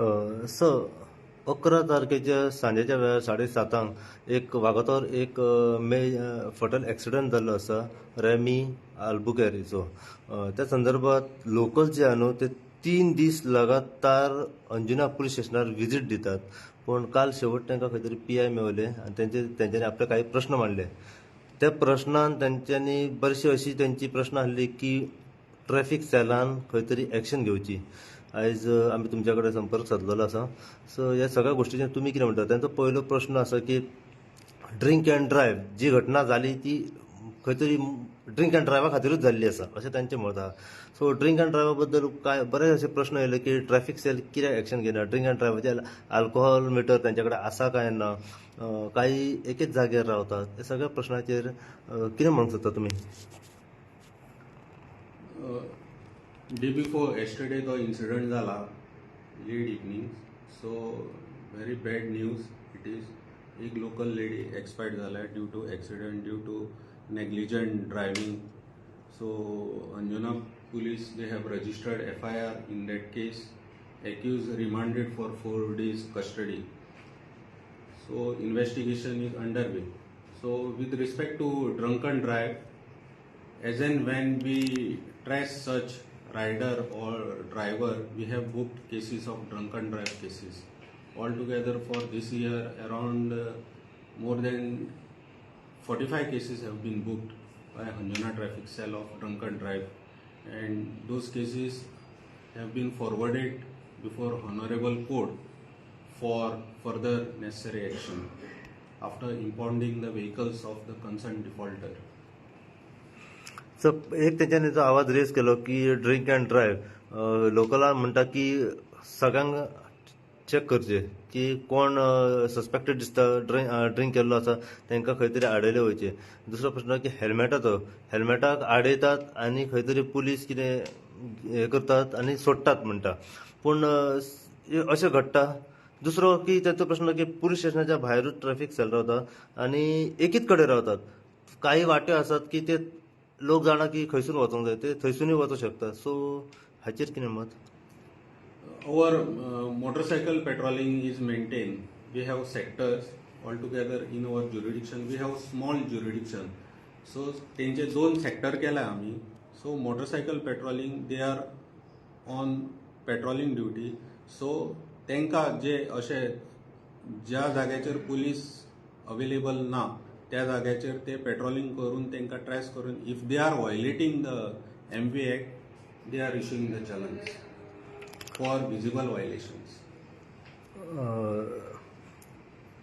स 11 तारखेच्या सांजेच्या वेळार 7:30 एक वागातोर एक फटल एक्सिडंट जाल्लो आसा रेमी आल्बुकेरीचो. त्या संदर्भात लोकल जे आहा न्हू ते 3 दीस लगातार अंजुना पुलीस स्टेशनार विजीट दितात. पूण काल शेवट तांकां खंय तरी पी आय मेवले आनी तेंच्यांनी आपले काही प्रश्न मांडले. त्या प्रश्नान तेंच्यांनी बरीचशी अशी तेंची प्रश्न आसली की ट्रॅफिक सेलान खंय तरी एक्शन घेवची. आयज आमी तुमच्या कडेन संपर्क साधलेलो आसा. सो ह्या सगळ्या गोश्टीचेर तुमी कितें म्हणटा? तांचो पयलो प्रश्न आसा की ड्रिंक अँड ड्रायव्ह जी घटना जाली ती खंय तरी ड्रिंक अँड ड्रायव्हा खातीरूच जाल्ली आसा अशें तांचें मत आहा. सो ड्रिंक अँड ड्रायव्हा बद्दल काय बरेच असे प्रश्न येयले की ट्रॅफिक सेल कित्याक एक्शन घेना, ड्रिंक अँड ड्रायव्हाचे अल्कोहोल मिटर तेंच्या कडेन आसा काय ना, काही एकेच जाग्यार रावतात. हे सगळ्या प्रश्नाचेर कितें म्हणूंक सोदता तुमी? डे बिफोर yesterday तो इन्सिडंट जाला late evening. So very bad news it is. एक लोकल लेडी एक्सपायर्ड झाल्या due to accident, due to negligent driving. So Anjuna police, they have registered FIR in that case. Accused remanded for 4 days custody. So investigation is underway. So with respect to drunken drive, as and when we trace such rider or driver, we have booked cases of drunken drive cases. Altogether for this year, around more than 45 cases have been booked by Anjuna Traffic Cell of drunken drive, and those cases have been forwarded before Honorable Court for further necessary action after impounding the vehicles of the concerned defaulter. So एक तेंच्यांनी जो आवाज raise केलो की drink and drive लोकलां म्हणटा की सगळ्यांक check करचे की कोण सस्पेक्टेड दिसता ड्रिंक केल्लो आसा तांकां खंय तरी आडयले वयचे. दुसरो प्रश्न की हेल्मेटाक आडयतात आनी खंय तरी पुलीस कितें हे करतात आनी सोडटात म्हणटा. पूण अशें घडटा. दुसरो की तांचो प्रश्न की पुलीस स्टेशनाच्या भायरूच ट्रॅफिक सेल रावता आनी एकीच कडेन रावतात. काही वाट्यो आसात की ते लोक जाणा की खंयसून वचूंक जाय ते थंयसूनय वचूंक शकतात. सो हाचेर कितें मत? Our motorcycle patrolling is maintained. We have sectors altogether in our jurisdiction. We have small jurisdiction. So तेंचे 2 सेक्टर केला आम्ही. So motorcycle patrolling, they are on patrolling duty. So तेंका जे अशे ज्या जाग्याचेर पुलीस अवेलेबल ना त्या जाग्याचेर ते पेट्रोलिंग करून तेंका ट्रेस करून if they are violating the MV Act, they are issuing the challenge for visible violations.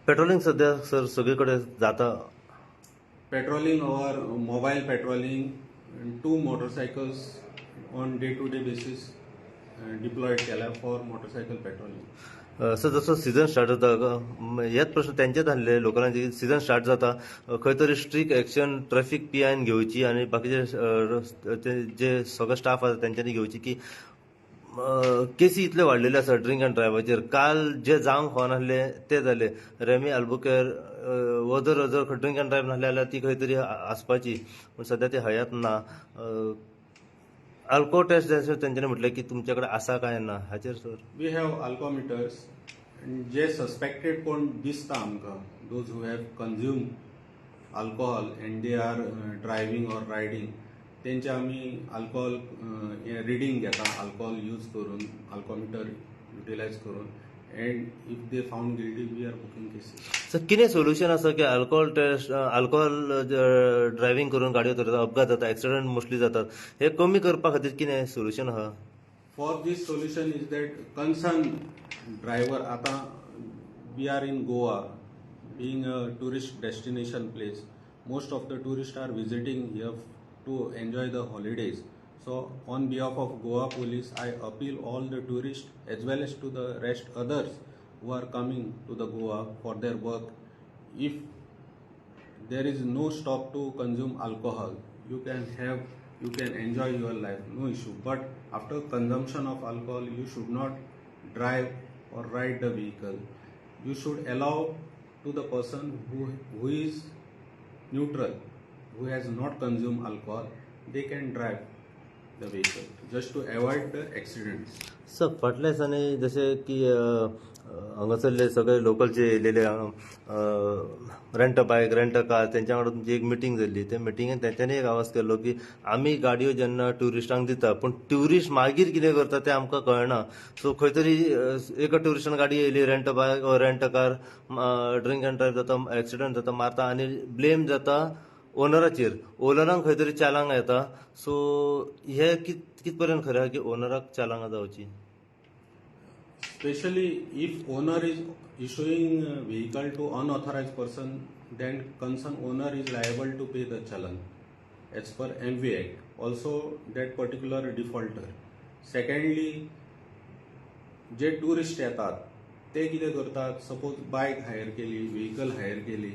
Patrolling सध्या सर सगळीकडे जाता. Patrolling or mobile patrolling, 2 motorcycles on day-to-day basis deployed केला for motorcycle patrolling. सर जसो season start जाता हेच प्रश्न तेंचेच आसले लोकलांचे. Season start जाता खंय तरी स्ट्रिक्ट एक्शन ट्रॅफिक PIन घेवची आनी बाकीचे जे सगळो स्टाफ आसा तेंच्यांनी घेवची की केसी इतले वाडलेले आसा ड्रिंक अँड ड्रायव्हाचेर. काल जे जावंक नासले ते जाले. रेमी आल्बुकेर जर ड्रिंक अँड ड्रायव्ह नासले जाल्यार ती खंय तरी आसपाची पूण सध्या ती हयात ना. अल्को टेस्ट जे तेंच्यांनी म्हटलें की तुमचे कडेन आसा काय ना हाचेर सर? We have alcometers. जे सस्पेक्टेड कोण दिसता आमकां, those who have consumed alcohol and they are driving or riding, तेंचे आमी अल्कोहोल रिडींग घेता अल्कोहोल यूज करून, अल्कोमीटर युटिलायज करून, and if they found guilty we are booking cases. Sir कितें सोल्युशन आसा की अल्कोहोल टेस्ट अल्कोहोल ड्रायव्हिंग करून गाडयो चलयता अपघात जाता एक्सिडंट मोस्टली जातात हे कमी करपा खातीर कितें सोल्युशन आहा? For this solution is that concern driver, आता we are in Goa being a tourist destination place, most of the tourists are visiting here to enjoy the holidays. So on behalf of Goa police, I appeal all the tourists as well as to the rest others who are coming to the Goa for their work. If there is no stop to consume alcohol, you can enjoy your life, no issue. But after consumption of alcohol, you should not drive or ride the vehicle. You should allow to the person who is neutral, who has not consumed alcohol, they can drive. the vehicle just to avoid the accidents. Sir फाटल्या दिसांनी जशे की हांगासरले सगळे लोकलचे येयलेले rent बायक rent car तेंच्या वांगडा तुमची एक मिटींग जाल्ली. त्या मिटिंगेन तेंच्यांनी एक आवाज केल्लो की आमी गाडयो जेन्ना ट्युरिस्टांक दिता पूण ट्युरिस्ट मागीर कितें करता तें आमकां कळना. सो खंय तरी एका ट्युरिस्टान गाडी येयली रेंट बायक rent car drink and drive जाता एक्सिडंट जाता मारता आनी ब्लेम जाता ओनराचेर. ओनरांक खंय तरी चालांक येता. सो हे कितपर्यंत खरें आहा की ओनराक चालांक जावची. Especially if owner is issuing a vehicle to unauthorized person, then concerned owner is liable to pay the challan as per MV Act. Also that particular defaulter. Secondly, जे टुरिस्ट येतात ते कितें करतात, सपोज बायक हायर केली vehicle higher केली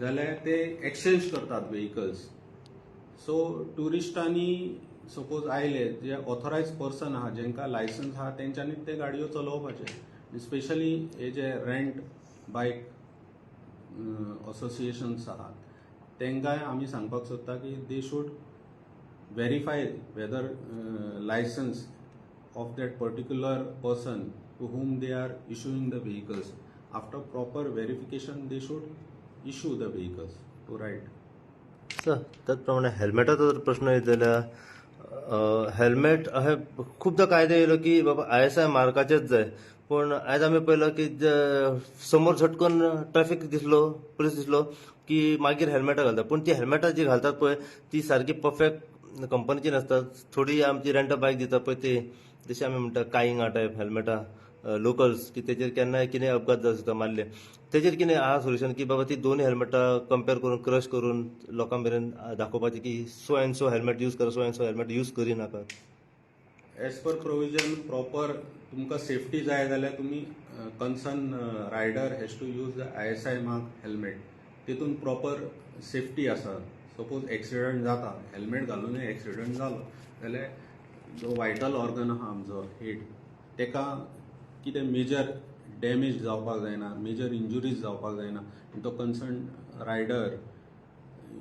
जाल्यार ते एक्सचेंज करतात व्हेकल्स. सो टुरिस्टांनी सपोज आयले जे ऑथोरायज पर्सन आहा जेंकां लायसन्स आहा तेंच्यांनी ते गाडयो चलोवपाचे. स्पेशली हे जे रेंट बायक असोसिएशन्स आहात तेंकांय आमी सांगपाक सोदता की they should verify whether licence of that particular person to whom they are issuing the vehicles. After proper verification, they should issue the vehicles to ride. Sir त्याचप्रमाणे हेल्मेटाचो जर प्रश्न येत जाल्यार हेल्मेट अहे खूपदा कायदे येयलो की बाबा ISI मार्काचेच जाय. पूण आयज आमी पळयलो की समोर झटकन ट्रॅफिक दिसलो पुलीस दिसलो की मागीर हेल्मेटां घालता. पूण ती हेल्मेटां जी घालतात पळय ती सारकी परफेक्ट कंपनीची नसतात. थोडी आमची रेंट बायक दिता पळय ती जशी आमी म्हणटा कायिंगा टायप हेल्मेटां लोकल्स की तेजेर केन्नाय कितें अपघात जावं शकता मारले. तेजेर कितें आहा सोल्युशन की बाबा ती दोन हेल्मेटां कंपेर करून क्रश करून लोकां मेरेन दाखोवपाचें की so and so helmet use करा so and so helmet use करिनाकात. एज पर प्रोविजन प्रॉपर तुमकां सेफ्टी जाय जाल्यार तुमी concern rider has to use the ISI mark helmet. तितून प्रॉपर सेफ्टी आसा. सपोज एक्सिडंट जाता हेल्मेट घालूनय एक्सिडंट जालो जाल्यार जो वायटल ऑर्गन आहा आमचो हेड तेका कितें मेजर डॅमेज जावपाक जायना मेजर इंजुरीज जावपाक जायना. तो कन्सर्न रायडर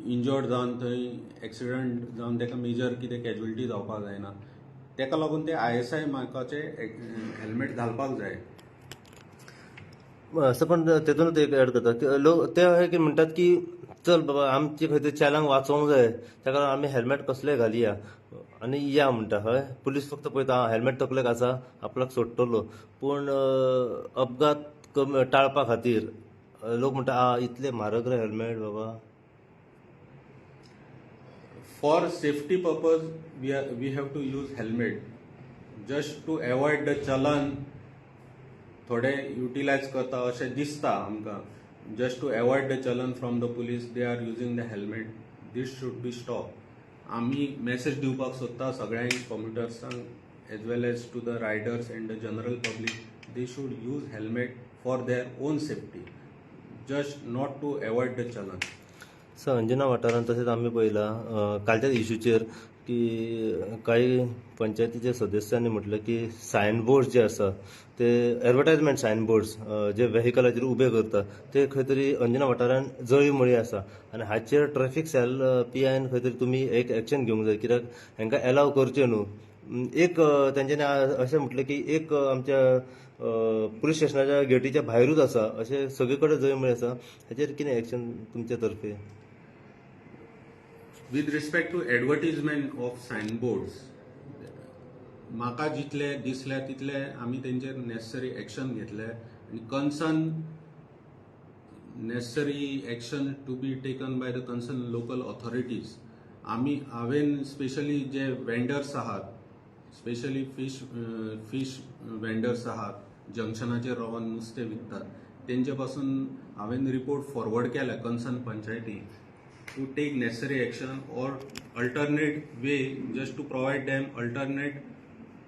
इंजर्ड जावन थंय एक्सिडंट जावन तेका मेजर कितें कॅज्युअलिटी जावपाक जायना. तेका लागून ते ISI मार्काचे हेल्मेट घालपाक जाय. असं पण तेतूनच एक ऍड करतात लोक ते अशें की म्हणटात की चल बाबा आमची खंय तरी चालांक वाचोवंक जाय त्या कारण आमी हेल्मेट कसलेय घालया आनी या म्हणटा. हय पुलीस फक्त पळयता हेल्मेट तकलेक आसा आपल्याक सोडटलो. पूण अपघात टाळपा खातीर लोक म्हणटा इतले म्हारग रे हेल्मेट बाबा. For safety purpose, we have to use helmet just to avoid the challan. थोडे युटिलायज करता अशें दिसता आमकां. Just to avoid the challan from the police they are using the helmet. This should be stop. आमी message दिवपाक सोदता सगळ्यांक कॉम्युटर्सांक as well as to the riders and the general public. They should use helmet for their own safety just not to avoid the challan. Sir Anjuna वाठारांत तशेंच आमी पळयलां कालच्याच इश्यूचेर की काही पंचायतीच्या सदस्यांनी म्हटलं की सायनबोर्ड्स जे आसा ते एडवर्टायजमेंट सायनबोर्ड्स जे व्हेकलाचेर उबे करता ते खंय तरी अंजना वाठारांत जळीमळी आसा आनी हाचेर ट्रॅफिक सेल PIन खंय तरी तुमी एक एक्शन घेवंक जाय कित्याक हांकां एलाव करचें न्हू. एक तेंच्यांनी अशें म्हटलें की एक आमच्या पुलीस स्टेशनाच्या गेटीच्या भायरूच आसा अशें सगळे कडेन जळीमळी आसा. हाचेर कितें एक्शन तुमचे तर्फे. With respect to advertisement of signboards, म्हाका जितले दिसले तितले आमी तेंचेर नेसेसरी एक्शन घेतले आनी concern necessary action to be taken by the concern local authorities. हांवें स्पेशली जे वेंडर्स आहात स्पेशली फिश वेंडर्स आहात जंक्शनाचेर रावन नुस्तें विकतात तेंचे पासून हांवें रिपोर्ट फॉरवर्ड केला कन्सर्न पंचायती to take necessary action or alternate way just to provide them alternate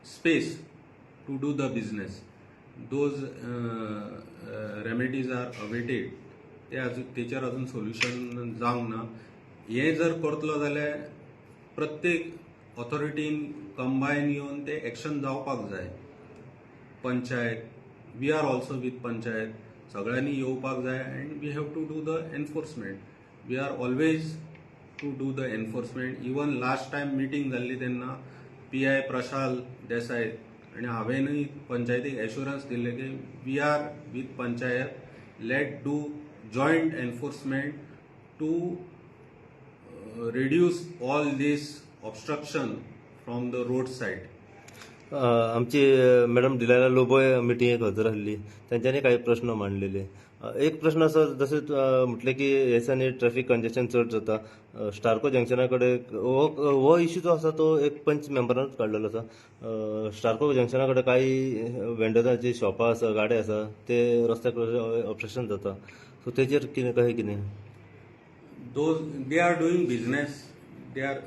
space to do the business. Those remedies are awaited. तेचेर अजून सोल्युशन जावंक ना. हे जर करतलो जाल्यार प्रत्येक ऑथॉरिटीन कंबायन येवन ते एक्शन जावपाक जाय. Panchayat we are also with panchayat सगळ्यांनी येवपाक जाय and we have to do the enforcement. We are always to do the enforcement. Even last time meeting झाली तेन्ना PI प्रशाल देसाय आणि हांवेनूय पंचायतीक एश्युरन्स दिल्ले की we are with panchayat let do joint enforcement to reduce all these obstruction from the road side. आमची madam Delilah लोबोय मिटिंगेक हजर आसली. त्यांच्यानी काही प्रश्न मांडलेले. एक प्रश्न असो जसे म्हटले की हेसांनी ट्रॅफिक कंजेशन चड जाता. स्टार्को जंक्शना कडेन हो इश्यू जो आसा तो एक पंच मेंबरानूच काडलेलो आसा. स्टार्को जंक्शना कडेन काही वेंडरांची शॉपां आसा, गाडे आसा, ते रस्त्याक ऑब्स्ट्रक्शन जाता. सो तेजेर कितें कशें कितें? They are doing business, they are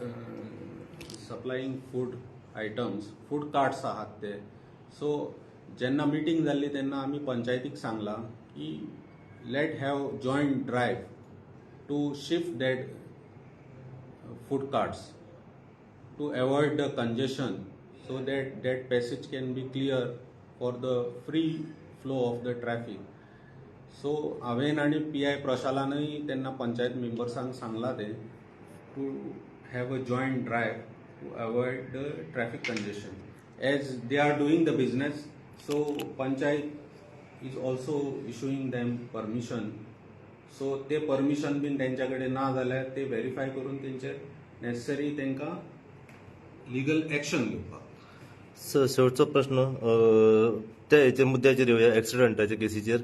supplying food items, food carts आहात ते. सो जेन्ना मिटींग जाल्ली तेन्ना आमी पंचायतीक सांगला की let have joint drive to shift that food carts to avoid the congestion so that that passage can be clear for the free flow of the traffic. So हांवेन आनी PI प्रशालानूय तेन्ना पंचायत मेंबर्सांक सांगला ते to have a joint drive to avoid the traffic congestion as they are doing the business. So panchayat is also issuing them permission. So ते permission बीन तेंच्या कडेन ना जाल्यार ते व्हेरीफाय करून तेंचेर नेसेसरी तांकां लिगल एक्शन घेवपाक. शेवटचो प्रश्न त्या हेच्या मुद्द्याचेर येवया, एक्सिडंटाच्या केसीचेर.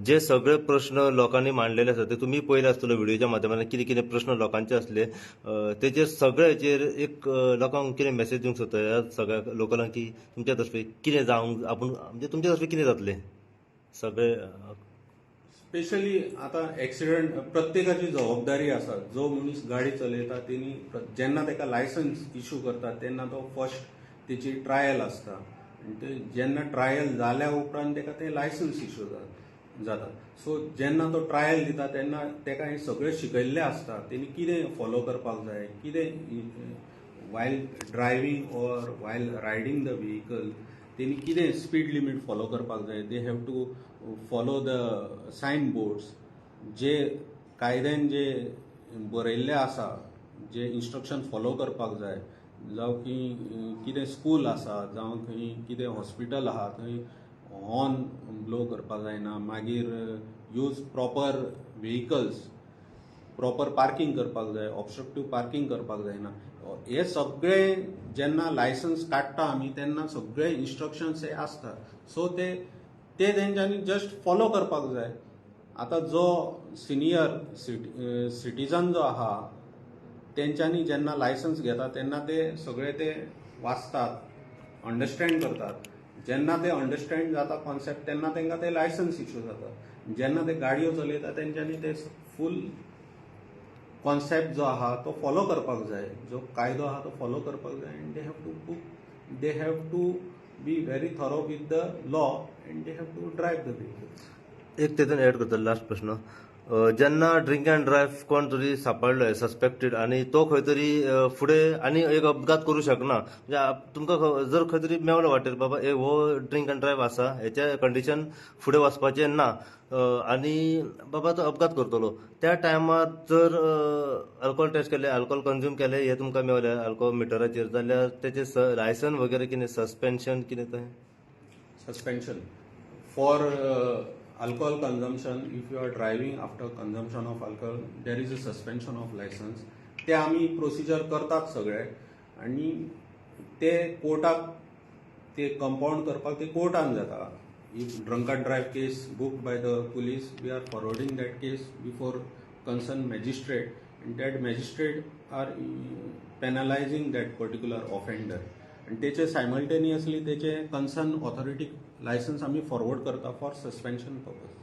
जे सगळे प्रश्न लोकांनी मांडलेले आसा ते तुमी पळयले आसतलो व्हिडिओच्या माध्यमांतल्यान कितें कितें प्रश्न लोकांचे असले. तेचेर सगळ्याचेर एक लोकांक कितें मेसेज दिवंक सोदता ह्या सगळ्या लोकलांक की तुमच्या तर्फे कितें जावंक आपूण म्हणजे तुमच्या तर्फे कितें जातलें सगळे. स्पेशली आता एक्सिडंट प्रत्येकाची जबाबदारी आसा. जो मनीस गाडी चलयता तेणी जेन्ना ताका लायसन्स इश्यू करता तेन्ना तो फर्स्ट तेची ट्रायल आसता आनी ते जेन्ना ट्रायल जाल्या उपरांत ताका तें लायसन्स इश्यू जाता. सो जेन्ना तो ट्रायल दिता तेन्ना ताका हें सगळें शिकयल्लें आसता. तेणी कितें फॉलो करपाक जाय, कितें while driving or while riding the vehicle तेणी कितें स्पीड लिमीट फॉलो करपाक जाय. They have to follow the sign boards. जे कायद्यान जे बरयल्ले आसा, जे इन्स्ट्रक्शन फॉलो करपाक जाय, जावं की कितें स्कूल आसा, जावं खंय कितें हॉस्पिटल आहा थंय हॉर्न ब्लो करपाक जायना. मागीर यूज प्रॉपर व्हेहिकल्स, प्रॉपर पार्किंग करपाक जाय, ऑब्स्ट्रक्टिव्ह पार्किंग करपाक जायना. हे सगळे जेन्ना लायसन्स काडटा आमी तेन्ना सगळे इन्स्ट्रक्शन्स हे आसता. सो ते तेंच्यांनी जस्ट फॉलो करपाक जाय. आता जो सिनियर सिटीजन जो आहा तेंच्यांनी जेन्ना लायसन्स घेता तेन्ना ते सगळे ते वाचतात, अंडरस्टँड करतात. जेन्ना ते अंडरस्टँड जाता कॉन्सेप्ट तेन्ना तांकां ते लायसन्स इश्यू जाता. जेन्ना ते गाडयो चलयता तेंच्यांनी ते फूल कॉन्सेप्ट जो आहा तो फॉलो करपाक जाय, जो कायदो आहा तो फॉलो करपाक जाय. And they have to be very thorough with the law and they have to drive the vehicle. एक तेतून एड करता लास्ट प्रश्न. जेन्ना ड्रिंक अँड ड्रायव्ह कोण तरी सापडलोय सस्पेक्टेड आणि तो खंय तरी फुडें आनी एक अपघात करूं शकना, म्हणजे तुमकां जर खंय तरी मेवलो वाटेर बाबा हो ड्रिंक अँड ड्रायव्ह आसा, हेच्या कंडिशन फुडें वचपाचें ना आनी बाबा तो अपघात करतलो, त्या टायमार जर अल्कोहोल टेस्ट केले, अल्कोहोल कंज्यूम केले, हे तुमकां मेवले अल्कोहोल मिटराचेर, जाल्यार तेचे लायसन वगैरे कितें सस्पेन्शन कितें थंय? Suspension for alcohol consumption. If you are driving after consumption of alcohol, there is a suspension of license. ते आम्ही प्रोसिजर करतात सगळे आणि ते कोर्टाक ते कंपाऊंड करपाक ते कोर्टान जाता. If drunk and drive case booked by the police, we are forwarding that case before concern magistrate and that magistrate are penalizing that particular offender. आणि त्याचे सायमल्टेनियसली त्याचे कन्सर्न ऑथॉरिटीक लायसन्स आम्ही फॉरवर्ड करता फॉर सस्पेन्शन पर्पज.